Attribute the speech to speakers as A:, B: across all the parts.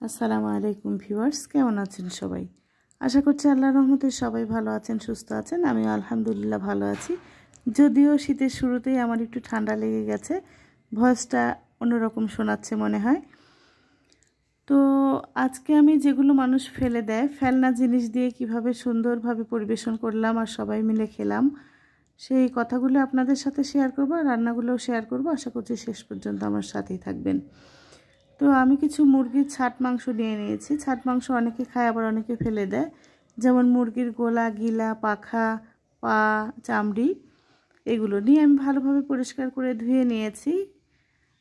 A: আসসালামু আলাইকুম ভিউয়ার্স, কেমন আছেন সবাই? আশা করছি আল্লাহর রহমতে সবাই ভালো আছেন, সুস্থ আছেন। আমি আলহামদুলিল্লাহ ভালো আছি। যদিও শীতের শুরুতেই আমার একটু ঠান্ডা লেগে গেছে, ভয়েসটা অন্যরকম শোনাচ্ছে মনে হয়। তো আজকে আমি যেগুলো মানুষ ফেলে দেয়, ফেলনা জিনিস দিয়ে কিভাবে সুন্দরভাবে পরিবেশন করলাম আর সবাই মিলে খেলাম, সেই কথাগুলো আপনাদের সাথে শেয়ার করব আর রান্নাগুলোও শেয়ার করব। আশা করছি শেষ পর্যন্ত আমার সাথেই থাকবেন। তো আমি কিছু মুরগির ছাট মাংস নিয়ে নিয়েছি। ছাট মাংস অনেকে খায়, আবার অনেকে ফেলে দেয়। যেমন মুরগির গোলা, গিলা, পাখা, পা, চামড়ি, এগুলো নিয়ে আমি ভালোভাবে পরিষ্কার করে ধুয়ে নিয়েছি।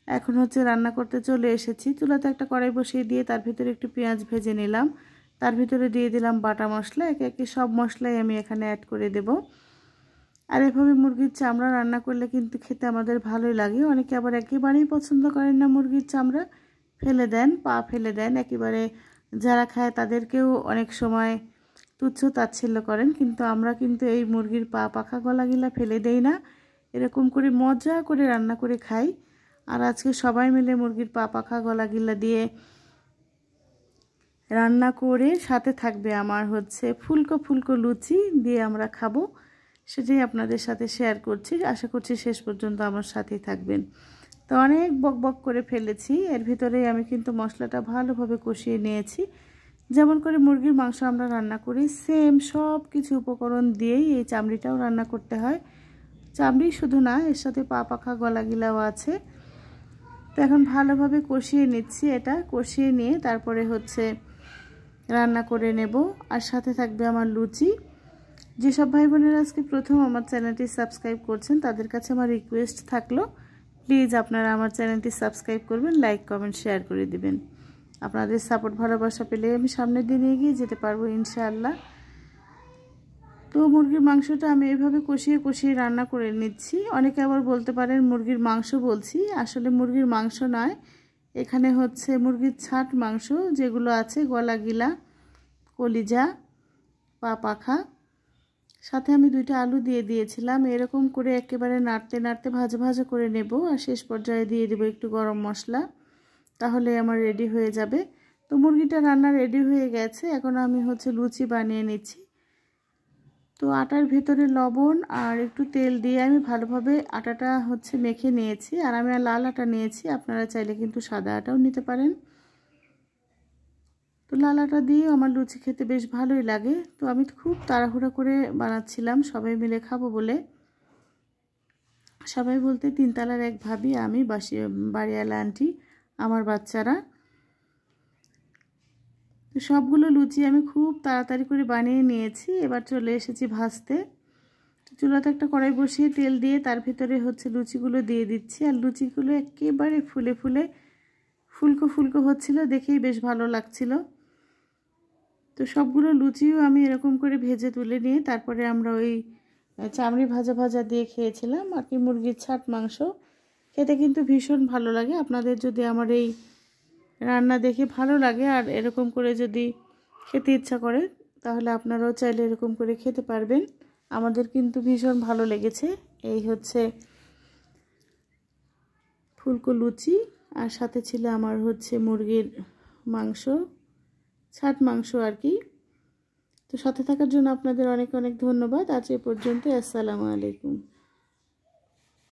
A: এখন রান্না করতে চলে এসেছি। চুলাতে একটা কড়াই বসিয়ে দিয়ে তার ভিতরে একটু পেঁয়াজ ভেজে নিলাম। তার ভিতরে দিয়ে দিলাম বাটা মশলা। একে একে সব মশলাই আমি এখানে অ্যাড করে দেব। আর এভাবে মুরগির চামড়া রান্না করলে কিন্তু খেতে আমাদের ভালোই লাগে। অনেকে আবার একেবারেই পছন্দ করেন না মুরগির চামড়া, ফেলে দেন, পা ফেলে দেন। একেবারে যারা খায় তাদেরকেও অনেক সময় তুচ্ছ তাচ্ছিল্য করেন, কিন্তু আমরা কিন্তু এই মুরগির পা, পাখা, গলাগিলা ফেলে দেই না। এরকম করে মজা করে রান্না করে খাই। আর আজকে সবাই মিলে মুরগির পা, পাখা, গলাগিলা দিয়ে রান্না করে সাথে থাকবে আমার ফুলকো ফুলকো লুচি দিয়ে আমরা খাবো। সেটাই আপনাদের সাথে শেয়ার করছি। আশা করছি শেষ পর্যন্ত আমার সাথেই থাকবেন। তো অনেক বক বক করে ফেলেছি, এর ভিতরেই আমি কিন্তু মশলাটা ভালোভাবে কষিয়ে নিয়েছি। যেমন করে মুরগির মাংস আমরা রান্না করি, সেম সব কিছু উপকরণ দিয়েই এই চামড়িটাও রান্না করতে হয়। চামড়ি শুধু না, এর সাথে পা, পাখা, গলাগিলাও আছে। তো এখন ভালোভাবে কষিয়ে নিচ্ছি। এটা কষিয়ে নিয়ে তারপরে রান্না করে নেব। আর সাথে থাকবে আমার লুচি। যেসব ভাই বোনেরা আজকে প্রথম আমার চ্যানেলটি সাবস্ক্রাইব করছেন, তাদের কাছে আমার রিকোয়েস্ট থাকলো, প্লিজ আপনারা আমার চ্যানেলটি সাবস্ক্রাইব করবেন, লাইক, কমেন্ট, শেয়ার করে দিবেন। আপনাদের সাপোর্ট, ভালোবাসা পেলে আমি সামনের দিনে এগিয়ে যেতে পারবো ইনশাআল্লাহ। তো মুরগির মাংসটা আমি এইভাবে কষিয়ে কষিয়ে রান্না করে নিচ্ছি। অনেকে আবার বলতে পারেন মুরগির মাংস বলছি, আসলে মুরগির মাংস নয়, এখানে মুরগির ছাট মাংস, যেগুলো আছে গলা, গিলা, কলিজা, পা, পাখা। সাথে আমি 2টা আলু দিয়ে দিয়েছিলাম। এরকম করে একেবারে নাড়তে নাড়তে ভাজা ভাজা করে নেব। আর শেষ পর্যায়ে দিয়ে দেব একটু গরম মশলা, তাহলে আমার রেডি হয়ে যাবে। তো মুরগিটা রান্না রেডি হয়ে গেছে। এখন আমি লুচি বানিয়ে নিচ্ছি। তো আটার ভেতরে লবণ আর একটু তেল দিয়ে আমি ভালোভাবে আটাটা মেখে নিয়েছি। আর আমি লাল আটা নিয়েছি, আপনারা চাইলে কিন্তু সাদা আটাও নিতে পারেন। তো লাল আটা দিয়ে আমার লুচি খেতে বেশ ভালোই লাগে। তো আমি খুব তাড়াহুড়া করে বানাচ্ছিলাম সবাই মিলে খাবো বলে। সবাই বলতে 3 তলার এক ভাবি, আমি, বাড়িওয়ালা আন্টি, আমার বাচ্চারা। তো সবগুলো লুচি আমি খুব তাড়াতাড়ি করে বানিয়ে নিয়েছি। এবার চলে এসেছি ভাজতে। চুলাতে একটা কড়াই বসিয়ে তেল দিয়ে তার ভিতরে লুচিগুলো দিয়ে দিচ্ছি। আর লুচিগুলো একেবারে ফুলে ফুলে ফুলকো ফুলকো হচ্ছিল, দেখেই বেশ ভালো লাগছিল। তো সবগুলো লুচিও আমি এরকম করে ভেজে তুলে নিয়ে তারপরে আমরা ওই চামড়ি ভাজা ভাজা দিয়ে খেয়েছিলাম আর কি, মুরগির ছাট মাংস। খেতে কিন্তু ভীষণ ভালো লাগে। আপনাদের যদি আমার এই রান্না দেখে ভালো লাগে আর এরকম করে যদি খেতে ইচ্ছা করে, তাহলে আপনারাও চাইলে এরকম করে খেতে পারবেন। আমাদের কিন্তু ভীষণ ভালো লেগেছে। এই ফুলকো লুচি, আর সাথে ছিল আমার মুরগির মাংস, ছাট মাংস আর কি। তো সাথে থাকার জন্য আপনাদের অনেক অনেক ধন্যবাদ। আজ এ পর্যন্ত। আসসালামু আলাইকুম।